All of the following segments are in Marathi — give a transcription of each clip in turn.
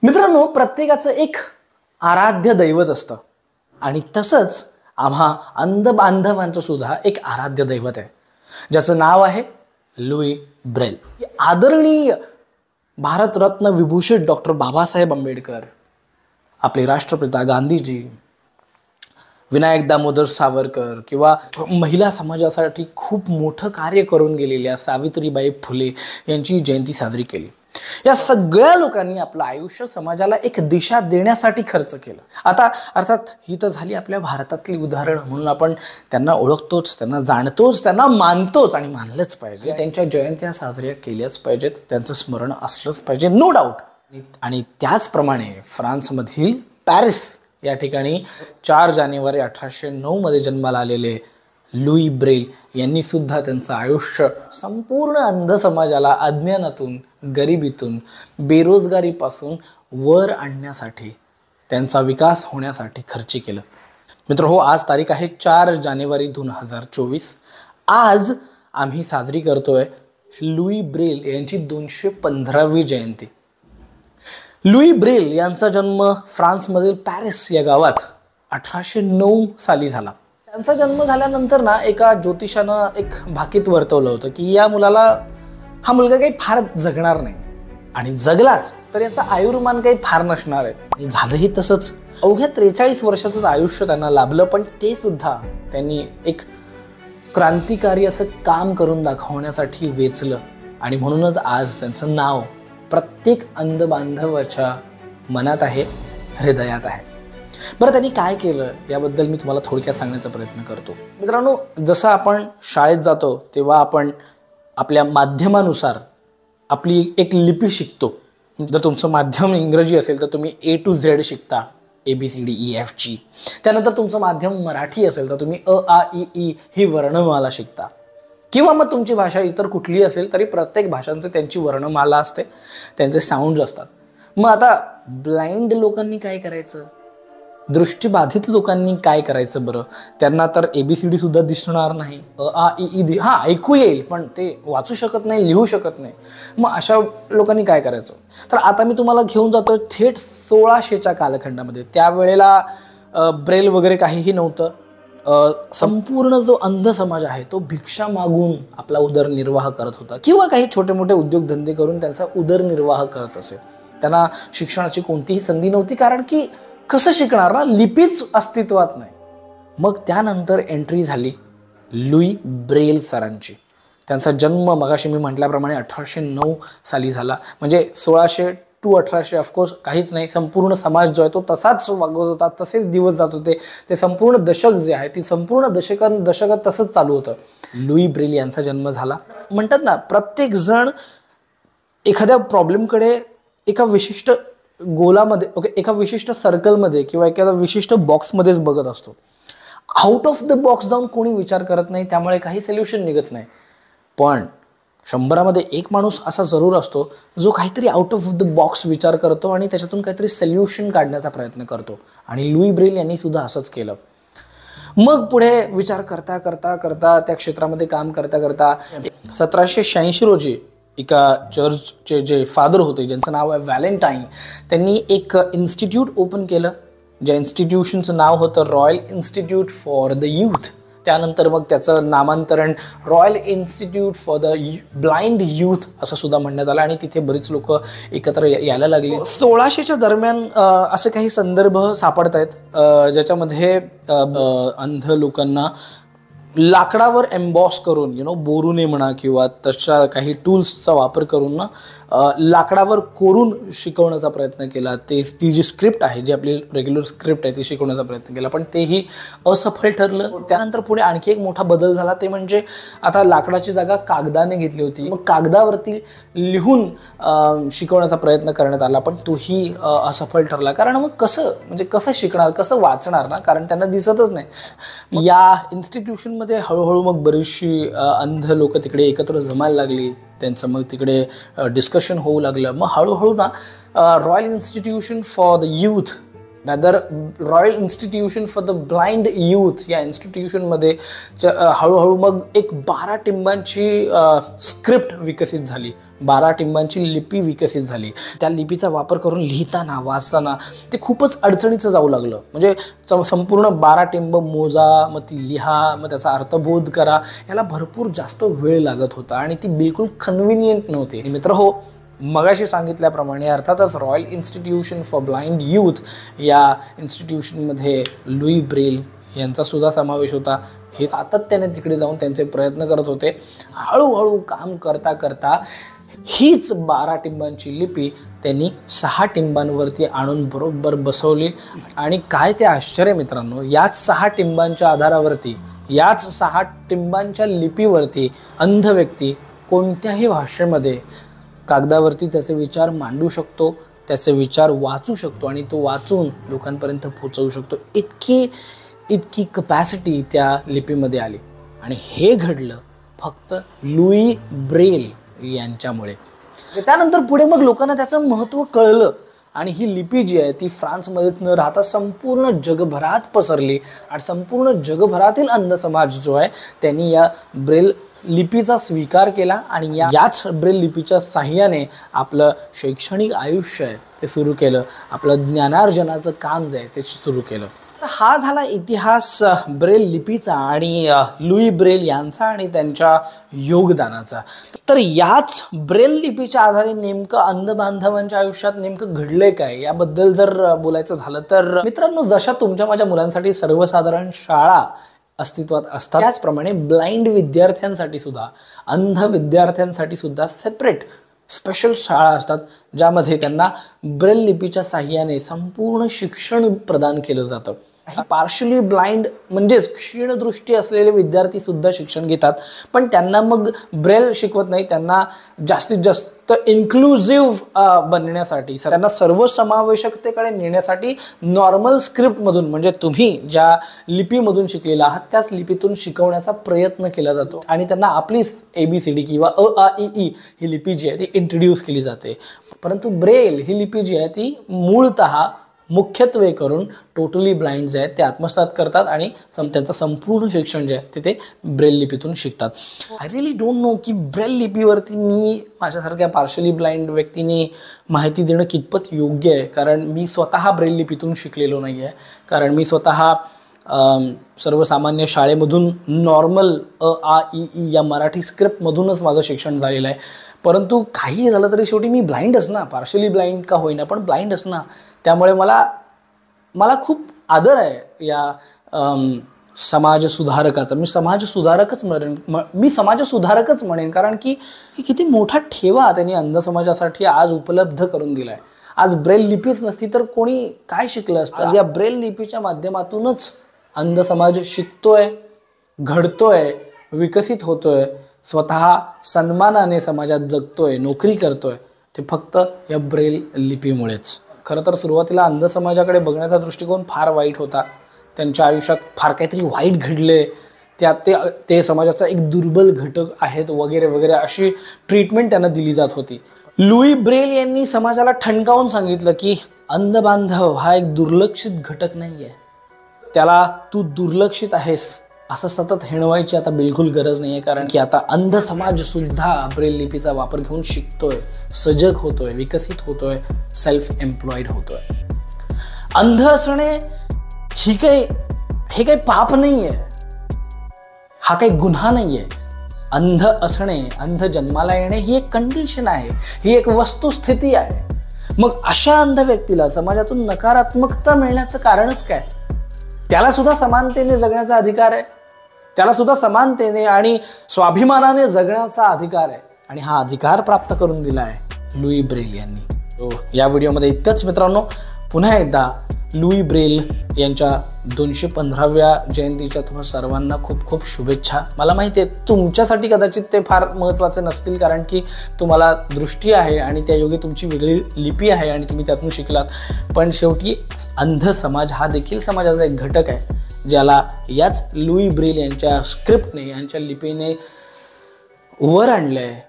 मित्रांनो, प्रत्येकाचं एक आराध्य दैवत असतं आणि तसंच आम्हा अंध बांधवांचं सुद्धा एक आराध्य दैवत आहे, ज्याचं नाव आहे लुई ब्रेल. आदरणीय भारतरत्न विभूषित डॉक्टर बाबासाहेब आंबेडकर, आपले राष्ट्रपिता गांधीजी, विनायक दामोदर सावरकर किंवा महिला समाजासाठी खूप मोठं कार्य करून गेलेल्या सावित्रीबाई फुले यांची जयंती साजरी केली. या सगळ्या लोकांनी आपलं आयुष्य समाजाला एक दिशा देण्यासाठी खर्च केलं. आता अर्थात ही तर झाली आपल्या भारतातली उदाहरण, म्हणून आपण त्यांना ओळखतोच, त्यांना जाणतोच, त्यांना मानतोच आणि मानलंच पाहिजे. त्यांच्या जयंत्या साजऱ्या केल्याच पाहिजेत, त्यांचं स्मरण असलंच पाहिजे, नो डाऊट. आणि त्याचप्रमाणे फ्रान्समधील पॅरिस या ठिकाणी 4 जानेवारी 1809 मध्ये जन्माला आलेले लुई ब्रेल यांनी सुद्धा त्यांचं आयुष्य संपूर्ण अंध समाजाला अज्ञानातून, गरिबीतून, बेरोजगारीपासून वर आणण्यासाठी, त्यांचा विकास होण्यासाठी खर्ची केलं. मित्र हो, आज तारीख आहे 4 जानेवारी 2024. आज आम्ही साजरी करतोय लुई ब्रेल यांची 215वी जयंती. लुई ब्रेल यांचा जन्म फ्रान्समधील पॅरिस या गावात 1809 साली झाला. त्यांचा जन्म झाल्यानंतर ना एका ज्योतिषानं एक भाकीत वर्तवलं होतं की या मुलाला, हा मुलगा काही फार जगणार नाही आणि जगलाच तर याचा आयुर्मान काही फार नसणार आहे. आणि झालंही तसंच. अवघ्या 43 वर्षाचंच आयुष्य त्यांना लाभलं, पण ते सुद्धा त्यांनी एक क्रांतिकारी असं काम करून दाखवण्यासाठी वेचलं आणि म्हणूनच आज त्यांचं नाव प्रत्येक अंध बांधवाच्या मनात आहे, हृदयात आहे. बरं, त्यांनी काय केलं याबद्दल मी तुम्हाला थोडक्यात सांगण्याचा प्रयत्न करतो. मित्रांनो, जसं आपण शाळेत जातो तेव्हा आपण आपल्या माध्यमानुसार आपली एक लिपी शिकतो. जर तुमचं माध्यम इंग्रजी असेल तर तुम्ही A to Z शिकता, ABCDEFG. त्यानंतर तुमचं माध्यम मराठी असेल तर तुम्ही अ आ इ ई ही वर्णमाला शिकता. किंवा मग तुमची भाषा इतर कुठली असेल तरी प्रत्येक भाषांचं त्यांची वर्णमाला असते, त्यांचे साऊंड्स असतात. मग आता ब्लाइंड लोकांनी काय करायचं, दृष्टीबाधित लोकांनी काय करायचं बरं? त्यांना तर ABCD सुद्धा दिसणार नाही, अ आ इ ई हां ऐकू येईल पण ते वाचू शकत नाही, लिहू शकत नाही. मग अशा लोकांनी काय करायचं? तर आता मी तुम्हाला घेऊन जातो थेट 1600च्या कालखंडामध्ये. त्यावेळेला ब्रेल वगैरे काहीही नव्हतं. संपूर्ण जो अंध समाज आहे तो भिक्षा मागून आपला उदरनिर्वाह करत होता किंवा काही छोटे मोठे उद्योगधंदे करून त्यांचा उदरनिर्वाह करत असेल. त्यांना शिक्षणाची कोणतीही संधी नव्हती, कारण की कसं शिकणार ना, लिपीच अस्तित्वात नाही. मग त्यानंतर एंट्री झाली लुई ब्रेल सरांची. त्यांचा जन्म मगाशी मी म्हटल्याप्रमाणे 1809 साली झाला. म्हणजे 1600 to 1800 ऑफकोर्स काहीच नाही. संपूर्ण समाज जो आहे तो तसाच वागत होता, तसेच दिवस जात होते. ते संपूर्ण दशक जे आहे ती संपूर्ण दशकात तसंच चालू होतं. लुई ब्रेल यांचा जन्म झाला. म्हणतात ना, प्रत्येक जण एखाद्या प्रॉब्लेमकडे एका विशिष्ट गोलामध्ये, एका विशिष्ट सर्कलमध्ये किंवा एखाद्या विशिष्ट बॉक्समध्येच बघत असतो. आउट ऑफ द बॉक्स जाऊन कोणी विचार करत नाही, त्यामुळे काही सोल्युशन निघत नाही. पण 100मध्ये एक माणूस असा जरूर असतो जो काहीतरी आउट ऑफ द बॉक्स विचार करतो आणि त्याच्यातून काहीतरी सोल्युशन काढण्याचा प्रयत्न करतो. आणि लुई ब्रेल यांनी सुद्धा असंच केलं. मग पुढे विचार करता करता करता त्या क्षेत्रामध्ये काम करता करता 1786 रोजी एका चर्चचे जे फादर होते, ज्यांचं नाव आहे व्हॅलेंटाईन, त्यांनी एक इन्स्टिट्यूट ओपन केलं, ज्या इन्स्टिट्यूशनचं नाव होतं royal institute for the youth. त्यानंतर मग त्याचं नामांतरण royal institute for the blind youth असं सुद्धा म्हणण्यात आलं आणि तिथे बरीच लोक एकत्र यायला लागली. 1600च्या दरम्यान असे काही संदर्भ सापडत आहेत ज्याच्यामध्ये अंध लोकांना लाकडावर एम्बॉस करून बोरुने म्हणा किंवा तशा काही टूल्सचा वापर करून ना लाकडावर कोरून शिकवण्याचा प्रयत्न केला. ती जी स्क्रिप्ट आहे, जी आपली रेग्युलर स्क्रिप्ट आहे, ती शिकवण्याचा प्रयत्न केला, पण तेही असफल ठरलं. त्यानंतर पुढे आणखी एक मोठा बदल झाला, ते म्हणजे आता लाकडाची जागा कागदाने घेतली होती. मग कागदावरती लिहून शिकवण्याचा प्रयत्न करण्यात आला, पण तोही असफल ठरला. कारण मग कसं शिकणार, कसं वाचणार ना, कारण त्यांना दिसतच नाही. या इन्स्टिट्यूशनमध्ये हळूहळू मग बरीचशी अंध लोक तिकडे एकत्र जमायला लागली. त्यांचं मग तिकडे डिस्कशन होऊ लागलं. मग हळूहळू ना royal institution for the youth rather royal institution for the blind youth या इन्स्टिट्यूशनमध्ये हळूहळू मग एक 12 टिंबांची स्क्रिप्ट विकसित झाली, 12 टिंबांची लिपी विकसित झाली. त्या लिपीचा वापर करून लिहिताना वाचताना ते खूपच अडचणीचं जाऊ लागलं. म्हणजे संपूर्ण 12 टिंब मोजा, मग ती लिहा, मग त्याचा अर्थबोध करा, याला भरपूर जास्त वेळ लागत होता आणि ती बिलकुल कन्व्हिनियंट नव्हती. मित्र हो, मगाशी सांगितल्याप्रमाणे अर्थातच royal institution for blind youth या इन्स्टिट्यूशनमध्ये लुई ब्रेल यांचा सुद्धा समावेश होता. हे सातत्याने तिकडे जाऊन त्यांचे प्रयत्न करत होते. हळूहळू काम करता करता हीच 12 टिंबांची लिपी त्यांनी 6 टिंबांवरती आणून बरोबर बसवली. आणि काय ते आश्चर्य मित्रांनो, याच 6 टिंबांच्या आधारावरती, याच 6 टिंबांच्या लिपीवरती अंध व्यक्ती कोणत्याही भाषेमध्ये कागदावरती त्याचे विचार मांडू शकतो, त्याचे विचार वाचू शकतो आणि तो वाचून लोकांपर्यंत पोहोचवू शकतो. इतकी कपॅसिटी त्या लिपीमध्ये आली. आणि हे घडलं फक्त लुई ब्रेल यांच्यामुळे. त्यानंतर पुढे मग लोकांना त्याचं महत्त्व कळलं आणि ही लिपी जी आहे ती फ्रान्समध्ये न राहता संपूर्ण जगभरात पसरली. आणि संपूर्ण जगभरातील अंध समाज जो आहे त्यांनी या ब्रेल लिपीचा स्वीकार केला आणि याच ब्रेल लिपीच्या साहाय्याने आपलं शैक्षणिक आयुष्य आहे ते सुरू केलं, आपलं ज्ञानार्जनाचं काम जे आहे ते सुरू केलं. हा झाला इतिहास ब्रेल लिपीचा आणि लुई ब्रेल यांचा आणि त्यांच्या योगदानाचा. तर याच ब्रेल लिपीच्या आधारे नेमकं अंध बांधवांच्या आयुष्यात नेमकं घडलंय काय याबद्दल जर बोलायचं झालं तर मित्रांनो, जशा तुमच्या माझ्या मुलांसाठी सर्वसाधारण शाळा अस्तित्वात असतात त्याचप्रमाणे ब्लाइंड विद्यार्थ्यांसाठी सुद्धा, अंध विद्यार्थ्यांसाठी सुद्धा सेपरेट स्पेशल शाळा असतात ज्यामध्ये त्यांना ब्रेल लिपीच्या साहाय्याने संपूर्ण शिक्षण प्रदान केलं जातं. पार्शली ब्लाइंड म्हणजेच क्षीणदृष्टी असलेले विद्यार्थी सुद्धा शिक्षण घेतात, पण त्यांना मग ब्रेल शिकवत नाही. त्यांना जास्तीत जास्त इन्क्लुझिव्ह बनण्यासाठी, त्यांना सर्वसमावेशकतेकडे नेण्यासाठी नॉर्मल स्क्रिप्टमधून म्हणजे तुम्ही ज्या लिपीमधून शिकलेला आहात त्याच लिपीतून शिकवण्याचा प्रयत्न केला जातो आणि त्यांना आपली ABCD किंवा अ-आ-इ-ई ही लिपी जी आहे ती इंट्रोड्यूस केली जाते. परंतु ब्रेल ही लिपी जी आहे ती मूळतः मुख्यत्वे करून टोटली ब्लाइंड जे आहेत ते आत्मसात करतात आणि त्यांचं संपूर्ण शिक्षण जे आहे ते ब्रेल लिपीतून शिकतात. आय रिअली डोंट नो की ब्रेल लिपीवरती मी माझ्यासारख्या पार्शली ब्लाइंड व्यक्तीने माहिती देणं कितपत योग्य आहे, कारण मी स्वतः ब्रेल लिपीतून शिकलेलो नाही आहे. कारण मी स्वतः सर्वसामान्य शाळेमधून नॉर्मल अ-आ-इ-ई या मराठी स्क्रिप्टमधूनच माझं शिक्षण झालेलं आहे. परंतु काही झालं तरी शेवटी मी ब्लाइंडच ना, पार्शली ब्लाइंड का होईना पण ब्लाइंडच ना. त्यामुळे मला खूप आदर आहे या समाजसुधारकाचा. मी समाजसुधारकच म्हणेन कारण की किती मोठा ठेवा त्यांनी अंध समाजासाठी आज उपलब्ध करून दिला आहे. आज ब्रेल लिपीच नसती तर कोणी काय शिकलं असतं. आज या ब्रेल लिपीच्या माध्यमातूनच अंध समाज शिकतोय, घडतोय, विकसित होतोय, स्वतः सन्मानाने समाजात जगतोय, नोकरी करतोय, ते फक्त या ब्रेल लिपीमुळेच. खरं तर सुरुवातीला अंध समाजाकडे बघण्याचा दृष्टिकोन फार वाईट होता. त्यांच्या आयुष्यात फार काहीतरी वाईट घडले, त्यात ते समाजाचा एक दुर्बल घटक आहेत वगैरे वगैरे अशी ट्रीटमेंट त्यांना दिली जात होती. लुई ब्रेल यांनी समाजाला ठणकावून सांगितलं की अंध बांधव हा एक दुर्लक्षित घटक नाही आहे, त्याला तू दुर्लक्षित आहेस असं सतत हिणवायची आता बिलकुल गरज नाही आहे. कारण की आता अंध समाज सुद्धा ब्रेल लिपीचा वापर घेऊन शिकतोय, सजग होतोय, विकसित होतोय, सेल्फ एम्प्लॉईड होतोय. अंध असणे हे काही पाप नाही आहे, हा काही गुन्हा नाही आहे. अंध असणे, अंध जन्माला येणे ही एक कंडिशन आहे, ही एक वस्तुस्थिती आहे. मग अशा अंध व्यक्तीला समाजातून नकारात्मकता मिळण्याचं कारणच काय? त्याला सुद्धा समानतेने जगण्याचा अधिकार आहे, त्याला सुद्धा समानतेने आणि स्वाभिमानाने जगण्याचा अधिकार आहे आणि हा अधिकार प्राप्त करून दिला आहे लुई ब्रेल यांनी. या व्हिडिओमध्ये इतकंच मित्रांनो. पुन्हा एकदा लुई ब्रेल यांच्या 215व्या जयंतीच्या तुम्हा सर्वांना खूप खूप शुभेच्छा. मला माहिती आहे तुमच्यासाठी कदाचित ते फार महत्त्वाचे नसतील कारण की तुम्हाला दृष्टी आहे आणि त्यायोगे तुमची वेगळी लिपी आहे आणि तुम्ही त्यातून शिकलात, पण शेवटी अंध समाज हा देखील समाजाचा एक घटक आहे ज्याला याच लुई ब्रेल यांच्या स्क्रिप्टने, यांच्या लिपीने वर आणलं आहे,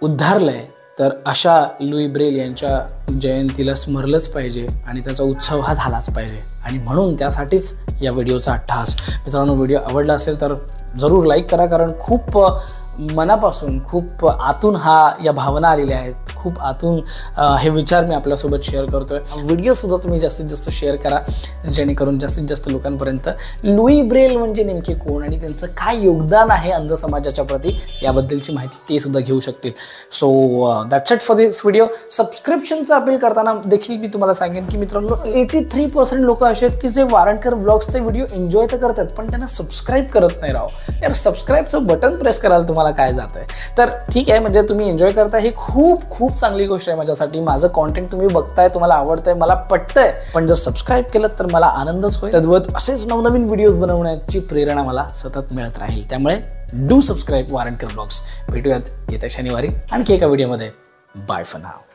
उद्धारलं आहे तर अशा लुई ब्रेल यांच्या जयंतीला स्मरलंच पाहिजे आणि त्याचा उत्सव हा झालाच पाहिजे. आणि म्हणून त्यासाठीच या व्हिडिओचा अट्टहास. मित्रांनो, व्हिडिओ आवडला असेल तर जरूर लाईक करा, कारण खूप मनापासून, खूप आतून या भावना आलेल्या आहेत. खूप आतून हे विचार मी आपल्यासोबत शेअर करतोय. व्हिडिओसुद्धा तुम्ही जास्तीत जास्त शेअर करा, जेणेकरून जास्तीत जास्त लोकांपर्यंत लुई ब्रेल म्हणजे नेमके कोण आणि त्यांचं काय योगदान आहे अंध समाजाच्या प्रती याबद्दलची माहिती ते सुद्धा घेऊ शकतील. So that's it for this video. सबस्क्रिप्शनचं अपील करताना देखील मी तुम्हाला सांगेन की मित्रांनो, 83% लोक असे आहेत की जे वारंडकर व्लॉग्सचे व्हिडिओ एन्जॉय तर करतात, पण त्यांना सबस्क्राईब करत नाही. राव यार, सबस्क्राईबचं बटन प्रेस करायला तुम्हाला काय जात आहे. तर ठीक आहे, म्हणजे तुम्ही एन्जॉय करता, ही खूप खूप चांगली गोष्ट आहे माझ्यासाठी. माझं कॉन्टेंट तुम्ही बघताय, तुम्हाला आवडतंय, मला पटतंय. पण जर सबस्क्राईब केलं तर मला आनंदच होईल. तद्वत असेच नवनवीन व्हिडिओज बनवण्याची प्रेरणा मला सतत मिळत राहील. त्यामुळे डू सबस्क्राईब वारंडकर व्लॉग्स. भेटूयात येत्या शनिवारी आणखी एका व्हिडिओमध्ये. Bye for now.